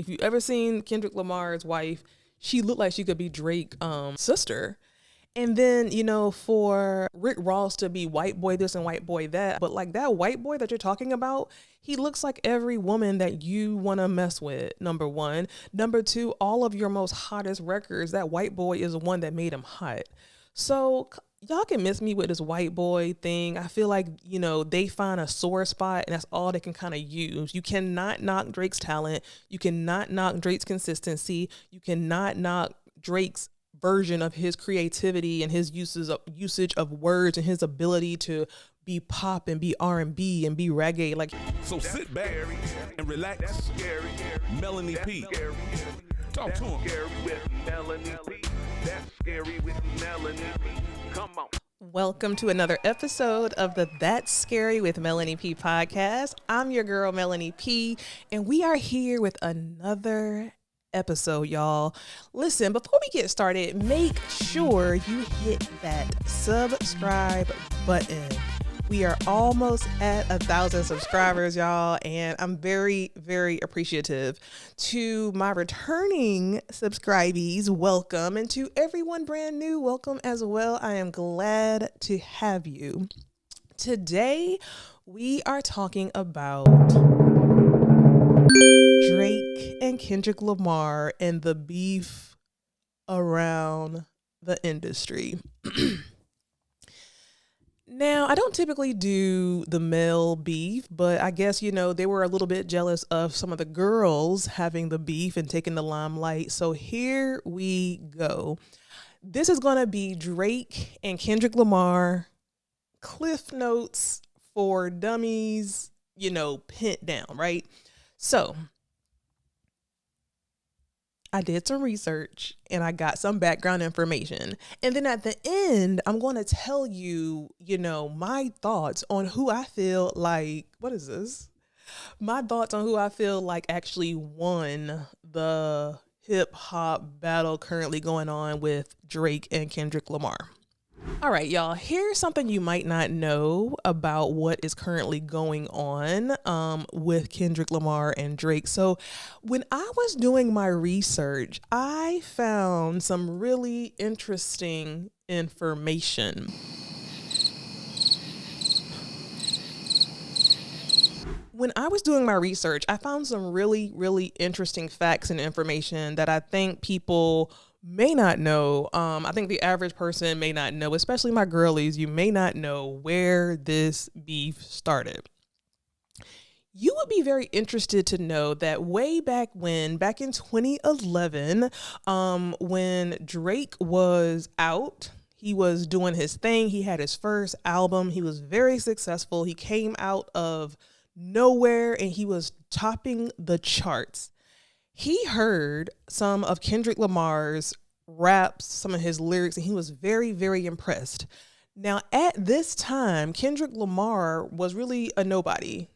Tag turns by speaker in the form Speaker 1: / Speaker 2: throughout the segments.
Speaker 1: If you ever seen Kendrick Lamar's wife, she looked like she could be Drake's sister. And then, for Rick Ross to be white boy this and white boy that, but like that white boy that you're talking about, he looks like every woman that you want to mess with, number one. Number two, all of your most hottest records, that white boy is the one that made him hot. So y'all can miss me with this white boy thing. I feel like, they find a sore spot and that's all they can kind of use. You cannot knock Drake's talent. You cannot knock Drake's consistency. You cannot knock Drake's version of his creativity and his usage of words and his ability to be pop and be R&B and be reggae. Like,
Speaker 2: so sit back and relax. That's scary. Meloney P. Talk to him. With Meloney P. That's scary with Meloney P. Come on.
Speaker 1: Welcome to another episode of the That's Scary with Meloney P podcast. I'm your girl, Meloney P, and we are here with another episode, y'all. Listen, before we get started, make sure you hit that subscribe button. We are almost at 1,000 subscribers, y'all, and I'm very, very appreciative. To my returning subscribees, welcome, and to everyone brand new, welcome as well. I am glad to have you. Today, we are talking about Drake and Kendrick Lamar and the beef around the industry. Now, I don't typically do the male beef, but I guess, they were a little bit jealous of some of the girls having the beef and taking the limelight. So here we go. This is going to be Drake and Kendrick Lamar, Cliff Notes for Dummies, pent down, right? So I did some research and I got some background information. And then at the end, I'm going to tell you, my thoughts on who I feel like, my thoughts on who I feel like actually won the hip hop battle currently going on with Drake and Kendrick Lamar. All right, y'all, here's something you might not know about what is currently going on with Kendrick Lamar and Drake. So when I was doing my research, I found some really interesting information. When I was doing my research, I found some really, really interesting facts and information that I think people may not know. I think the average person may not know, especially my girlies. You may not know where this beef started. You would be very interested to know that way back in 2011, when Drake was out, he was doing his thing. He had his first album. He was very successful. He came out of nowhere and he was topping the charts. He heard some of Kendrick Lamar's raps, some of his lyrics, and he was very, very impressed. Now, at this time, Kendrick Lamar was really a nobody,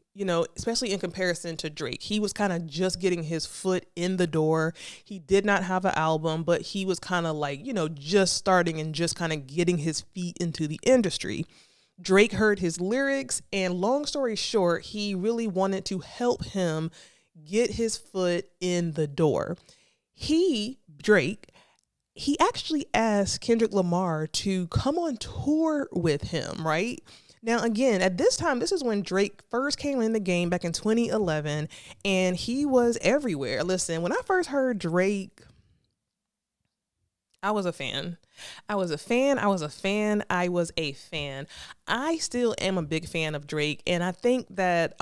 Speaker 1: especially in comparison to Drake. He was kind of just getting his foot in the door. He did not have an album, but he was kind of like, just starting and just kind of getting his feet into the industry. Drake heard his lyrics, and long story short, he really wanted to help him get his foot in the door. Drake, he actually asked Kendrick Lamar to come on tour with him, right? Now, again, at this time, this is when Drake first came in the game back in 2011, and he was everywhere. Listen, when I first heard Drake, I was a fan. I still am a big fan of Drake, and I think that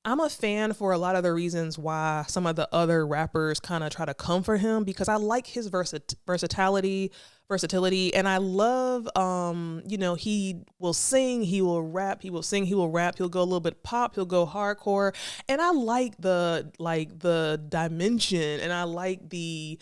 Speaker 1: I'm a fan for a lot of the reasons why some of the other rappers kind of try to come for him, because I like his versatility, and I love, he will sing, he will rap, he'll go a little bit pop, he'll go hardcore, and I like the dimension, and I like the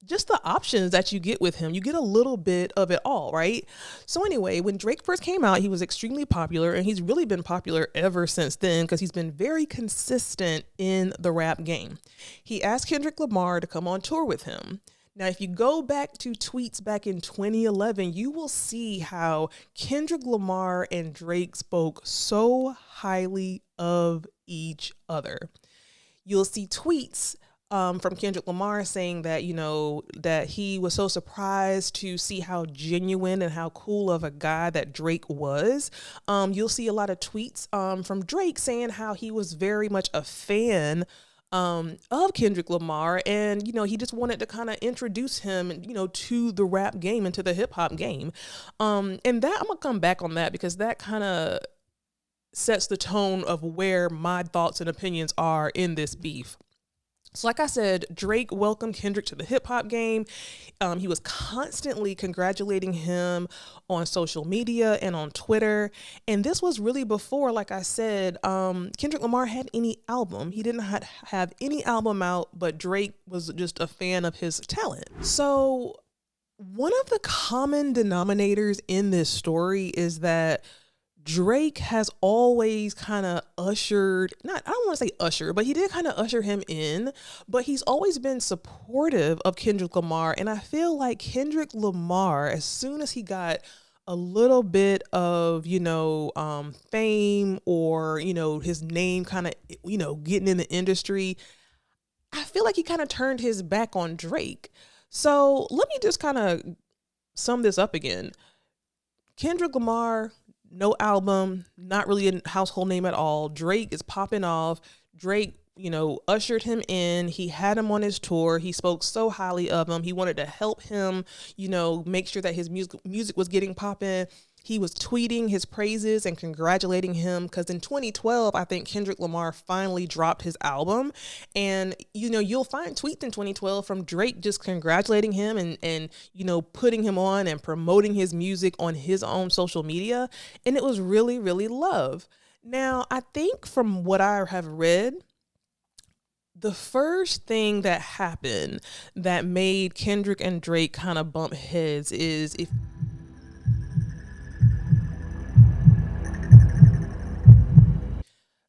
Speaker 1: just the options that you get with him. You get a little bit of it all, right? So anyway, when Drake first came out, he was extremely popular, and he's really been popular ever since then because he's been very consistent in the rap game. He asked Kendrick Lamar to come on tour with him. Now, if you go back to tweets back in 2011, you will see how Kendrick Lamar and Drake spoke so highly of each other. You'll see tweets from Kendrick Lamar saying that, that he was so surprised to see how genuine and how cool of a guy that Drake was. You'll see a lot of tweets from Drake saying how he was very much a fan of Kendrick Lamar, and he just wanted to kind of introduce him, to the rap game and to the hip hop game. And that I'm gonna come back on that because that kind of sets the tone of where my thoughts and opinions are in this beef. So like I said, Drake welcomed Kendrick to the hip hop game. He was constantly congratulating him on social media and on Twitter. And this was really before, like I said, Kendrick Lamar had any album. He didn't have any album out, but Drake was just a fan of his talent. So one of the common denominators in this story is that Drake has always kind of I don't want to say usher, but he did kind of usher him in, but he's always been supportive of Kendrick Lamar. And I feel like Kendrick Lamar, as soon as he got a little bit of, fame or, his name kind of, getting in the industry, I feel like he kind of turned his back on Drake. So let me just kind of sum this up again. Kendrick Lamar, no album, not really a household name at all. Drake is popping off. Drake, ushered him in. He had him on his tour. He spoke so highly of him. He wanted to help him, make sure that his music was getting popping. He was tweeting his praises and congratulating him because in 2012, I think Kendrick Lamar finally dropped his album. And, you'll find tweets in 2012 from Drake just congratulating him and putting him on and promoting his music on his own social media. And it was really, really love. Now, I think from what I have read, the first thing that happened that made Kendrick and Drake kind of bump heads is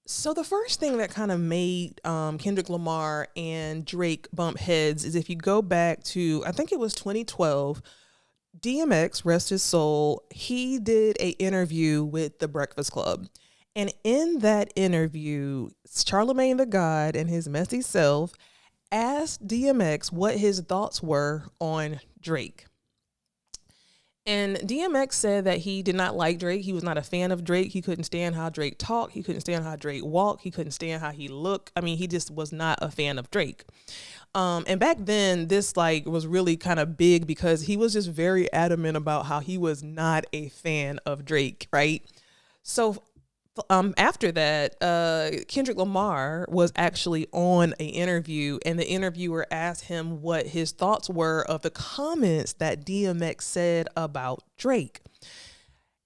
Speaker 1: So the first thing that kind of made Kendrick Lamar and Drake bump heads is if you go back to, I think it was 2012, DMX, rest his soul, he did an interview with The Breakfast Club. And in that interview, Charlamagne the God and his messy self asked DMX what his thoughts were on Drake. And DMX said that he did not like Drake. He was not a fan of Drake. He couldn't stand how Drake talked. He couldn't stand how Drake walked. He couldn't stand how he looked. I mean, he just was not a fan of Drake. And back then, this was really kind of big because he was just very adamant about how he was not a fan of Drake, right? So after that, Kendrick Lamar was actually on an interview, and the interviewer asked him what his thoughts were of the comments that DMX said about Drake.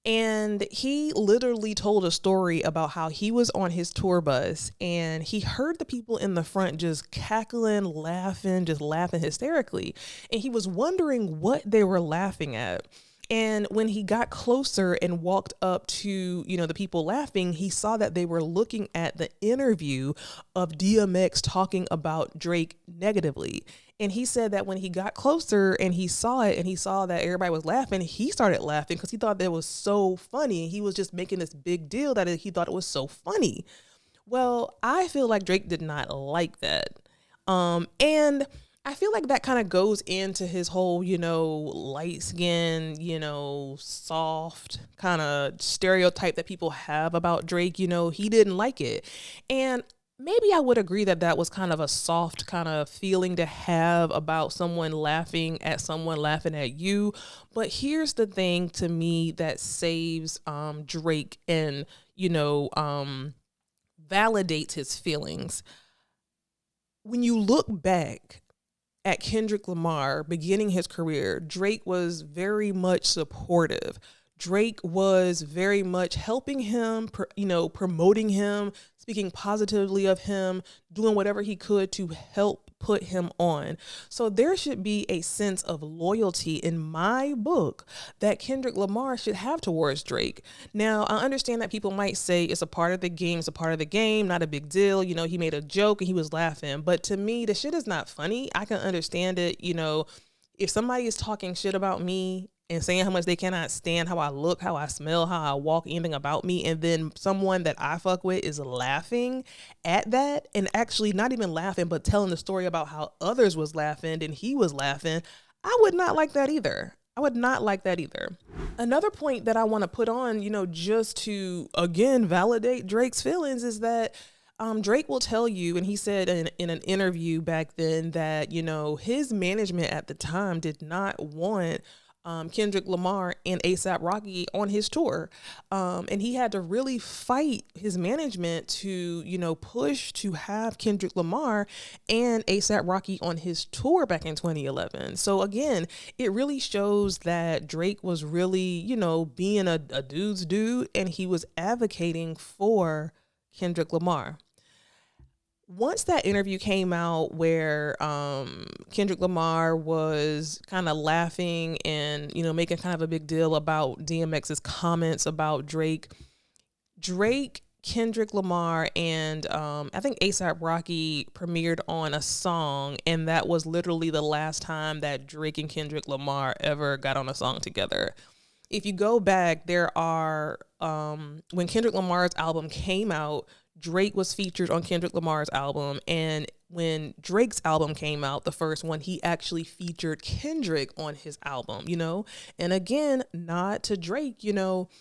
Speaker 1: And he literally told a story about how he was on his tour bus and he heard the people in the front just cackling, laughing hysterically. And he was wondering what they were laughing at. And when he got closer and walked up to, the people laughing, he saw that they were looking at the interview of DMX talking about Drake negatively. And he said that when he got closer and he saw it and he saw that everybody was laughing, he started laughing because he thought that was so funny. He was just making this big deal that he thought it was so funny. Well, I feel like Drake did not like that. And I feel like that kind of goes into his whole, light skin, soft kind of stereotype that people have about Drake. He didn't like it. And maybe I would agree that that was kind of a soft kind of feeling to have about someone laughing at you. But here's the thing to me that saves Drake and, validates his feelings. When you look back at Kendrick Lamar beginning his career, Drake was very much supportive. Drake was very much helping him, promoting him, speaking positively of him, doing whatever he could to help put him on. So there should be a sense of loyalty in my book that Kendrick Lamar should have towards Drake. Now, I understand that people might say it's a part of the game, not a big deal. He made a joke and he was laughing. But to me, the shit is not funny. I can understand it. If somebody is talking shit about me and saying how much they cannot stand how I look, how I smell, how I walk, anything about me. And then someone that I fuck with is laughing at that, and actually not even laughing, but telling the story about how others was laughing and he was laughing. I would not like that either. I would not like that either. Another point that I want to put on, just to, again, validate Drake's feelings is that Drake will tell you, and he said in an interview back then that, his management at the time did not want Kendrick Lamar and A$AP Rocky on his tour. And he had to really fight his management to, push to have Kendrick Lamar and A$AP Rocky on his tour back in 2011. So again, it really shows that Drake was really, being a dude's dude, and he was advocating for Kendrick Lamar. Once that interview came out where Kendrick Lamar was kind of laughing and, making kind of a big deal about DMX's comments about Drake, Kendrick Lamar, and I think A$AP Rocky premiered on a song, and that was literally the last time that Drake and Kendrick Lamar ever got on a song together. If you go back, there are, when Kendrick Lamar's album came out, Drake was featured on Kendrick Lamar's album, and when Drake's album came out, the first one, he actually featured Kendrick on his album, and again, nod to Drake, Kendrick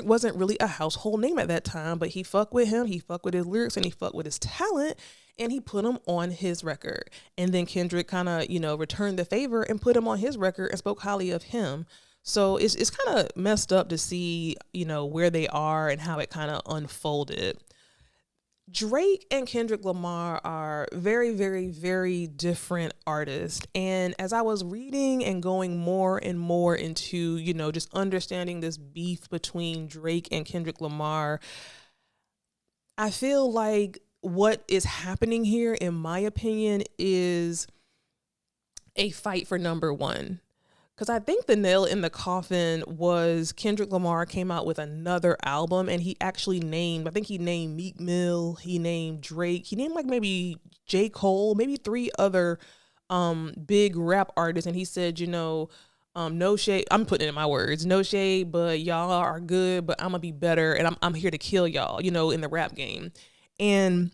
Speaker 1: wasn't really a household name at that time, but he fucked with him, he fucked with his lyrics, and he fucked with his talent, and he put him on his record. And then Kendrick kind of, returned the favor and put him on his record and spoke highly of him. So it's kind of messed up to see, where they are and how it kind of unfolded. Drake and Kendrick Lamar are very, very, very different artists. And as I was reading and going more and more into, just understanding this beef between Drake and Kendrick Lamar, I feel like what is happening here, in my opinion, is a fight for number one. Because I think the nail in the coffin was Kendrick Lamar came out with another album, and he actually named Meek Mill, he named Drake, he named like maybe J. Cole, maybe 3 other big rap artists. And he said, no shade, I'm putting it in my words, no shade, but y'all are good, but I'm gonna be better, and I'm here to kill y'all, in the rap game. And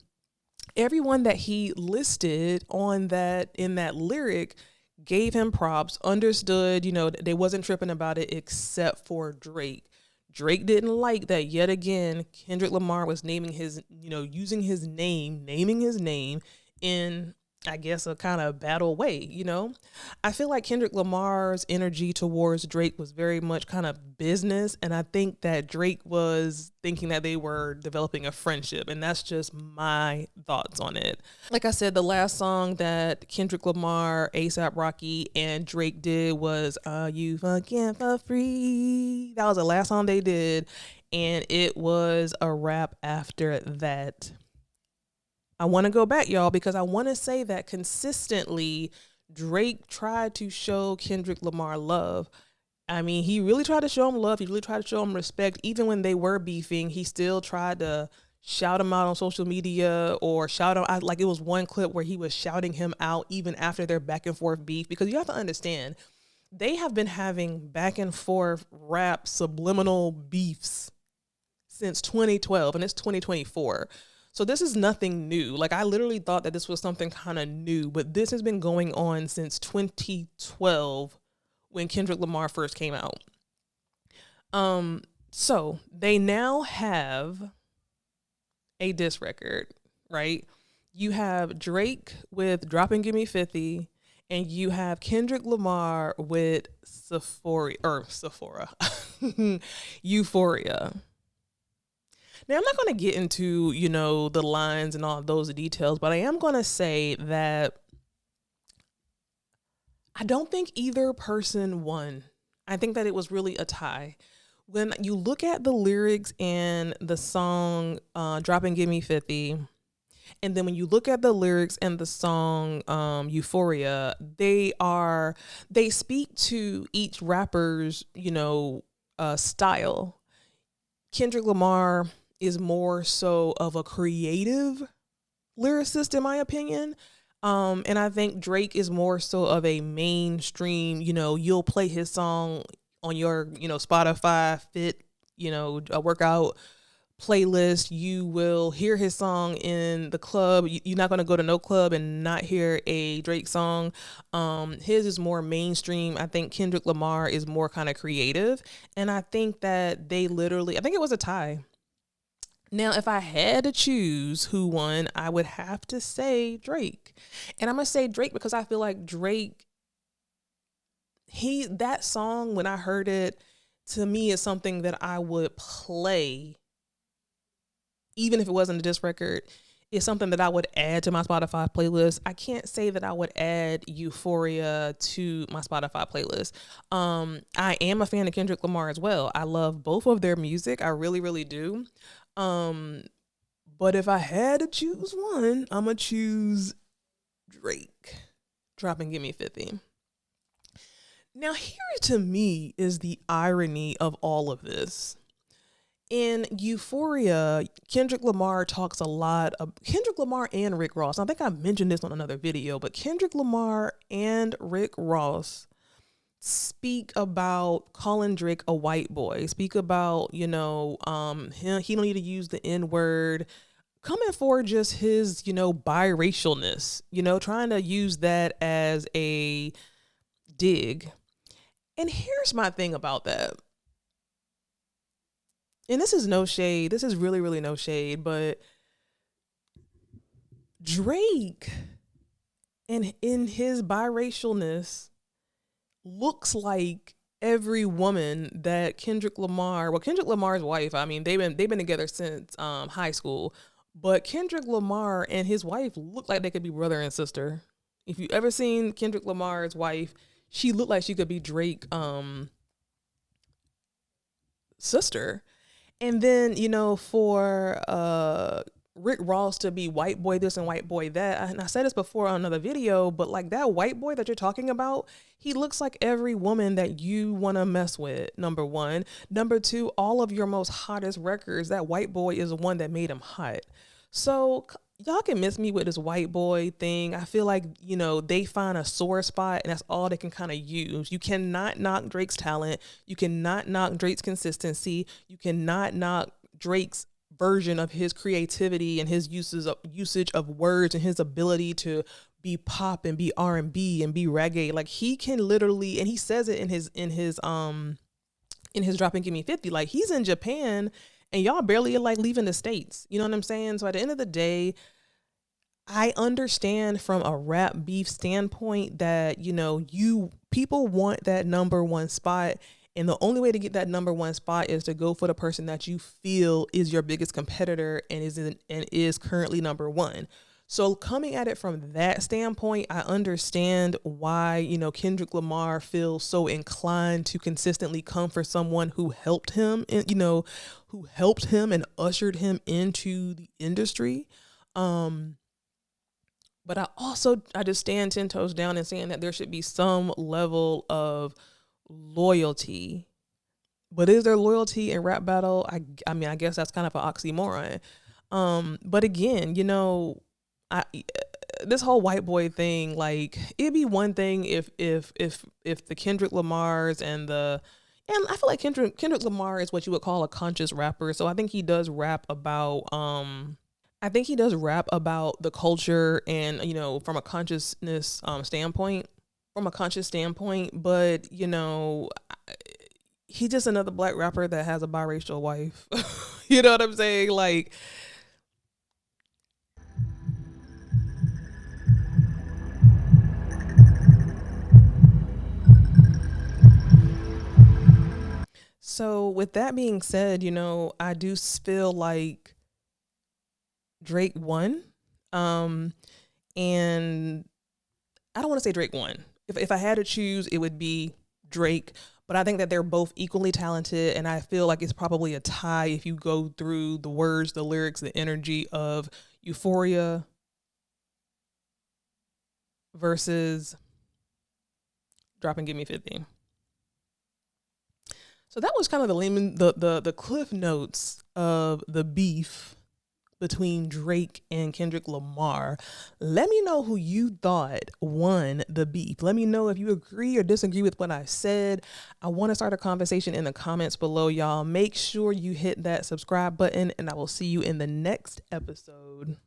Speaker 1: everyone that he listed in that lyric gave him props, understood, they wasn't tripping about it, except for Drake. Drake didn't like that yet again Kendrick Lamar was naming his, naming his name in, I guess, a kind of battle way, I feel like Kendrick Lamar's energy towards Drake was very much kind of business. And I think that Drake was thinking that they were developing a friendship. And that's just my thoughts on it. Like I said, the last song that Kendrick Lamar, A$AP Rocky, and Drake did was You Fucking For Free. That was the last song they did. And it was a wrap after that. I want to go back, y'all, because I want to say that consistently Drake tried to show Kendrick Lamar love. I mean, he really tried to show him love. He really tried to show him respect. Even when they were beefing, he still tried to shout him out on social media or shout him out. Like, it was one clip where he was shouting him out even after their back and forth beef, because you have to understand, they have been having back and forth rap subliminal beefs since 2012, and it's 2024. So this is nothing new. Like, I literally thought that this was something kind of new, but this has been going on since 2012 when Kendrick Lamar first came out. So they now have a diss record, right? You have Drake with Drop and Give Me 50, and you have Kendrick Lamar with Euphoria. Now, I'm not going to get into, the lines and all of those details, but I am going to say that I don't think either person won. I think that it was really a tie. When you look at the lyrics in the song Drop and Give Me 50, and then when you look at the lyrics and the song Euphoria, they speak to each rapper's, style. Kendrick Lamar is more so of a creative lyricist, in my opinion. And I think Drake is more so of a mainstream, you'll play his song on your, Spotify fit, a workout playlist. You will hear his song in the club. You're not going to go to no club and not hear a Drake song. His is more mainstream. I think Kendrick Lamar is more kind of creative. And I think that I think it was a tie. Now, if I had to choose who won, I would have to say Drake. And I'm going to say Drake because I feel like Drake, that song, when I heard it, to me is something that I would play, even if it wasn't a diss record. It's something that I would add to my Spotify playlist. I can't say that I would add Euphoria to my Spotify playlist. I am a fan of Kendrick Lamar as well. I love both of their music. I really, really do. But if I had to choose one, I'm going to choose Drake. Drop and Give Me 50. Now, here to me is the irony of all of this. In Euphoria, Kendrick Lamar talks a lot of Kendrick Lamar and Rick Ross. I think I mentioned this on another video, but Kendrick Lamar and Rick Ross speak about calling Drake a white boy, speak about, he don't need to use the N-word, coming for just his, biracialness, trying to use that as a dig. And here's my thing about that. And this is no shade. This is really, really no shade. But Drake, and in his biracialness, looks like every woman that Kendrick Lamar's wife, I mean, they've been together since high school. But Kendrick Lamar and his wife look like they could be brother and sister. If you ever seen Kendrick Lamar's wife, she looked like she could be Drake sister. And then, for Rick Ross to be white boy this and white boy that, and I said this before on another video, but like that white boy that you're talking about, he looks like every woman that you want to mess with, number one. Number two, all of your most hottest records, that white boy is the one that made him hot. So y'all can miss me with this white boy thing. I feel like, they find a sore spot and that's all they can kind of use. You cannot knock Drake's talent. You cannot knock Drake's consistency. You cannot knock Drake's version of his creativity and his usage of words and his ability to be pop and be R&B and be reggae. Like he can literally, and he says it in his Drop and Give Me 50, like he's in Japan and y'all barely like leaving the States. You know what I'm saying? So at the end of the day, I understand from a rap beef standpoint that, people want that number one spot. And the only way to get that number one spot is to go for the person that you feel is your biggest competitor and is currently number one. So coming at it from that standpoint, I understand why, Kendrick Lamar feels so inclined to consistently come for someone who helped him and, who helped him and ushered him into the industry. But I just stand 10 toes down and saying that there should be some level of loyalty. But is there loyalty in rap battle? I mean, I guess that's kind of an oxymoron. But again, this whole white boy thing, like it'd be one thing if the Kendrick Lamars and I feel like Kendrick Lamar is what you would call a conscious rapper. So I think he does rap about the culture and, from a consciousness standpoint, but, he's just another black rapper that has a biracial wife. You know what I'm saying? Like, so with that being said, I do feel like Drake won. And I don't want to say Drake won. If I had to choose, it would be Drake. But I think that they're both equally talented. And I feel like it's probably a tie if you go through the words, the lyrics, the energy of Euphoria versus Drop and Give Me 50. So that was kind of the cliff notes of the beef between Drake and Kendrick Lamar. Let me know who you thought won the beef. Let me know if you agree or disagree with what I said. I want to start a conversation in the comments below, y'all. Make sure you hit that subscribe button, and I will see you in the next episode.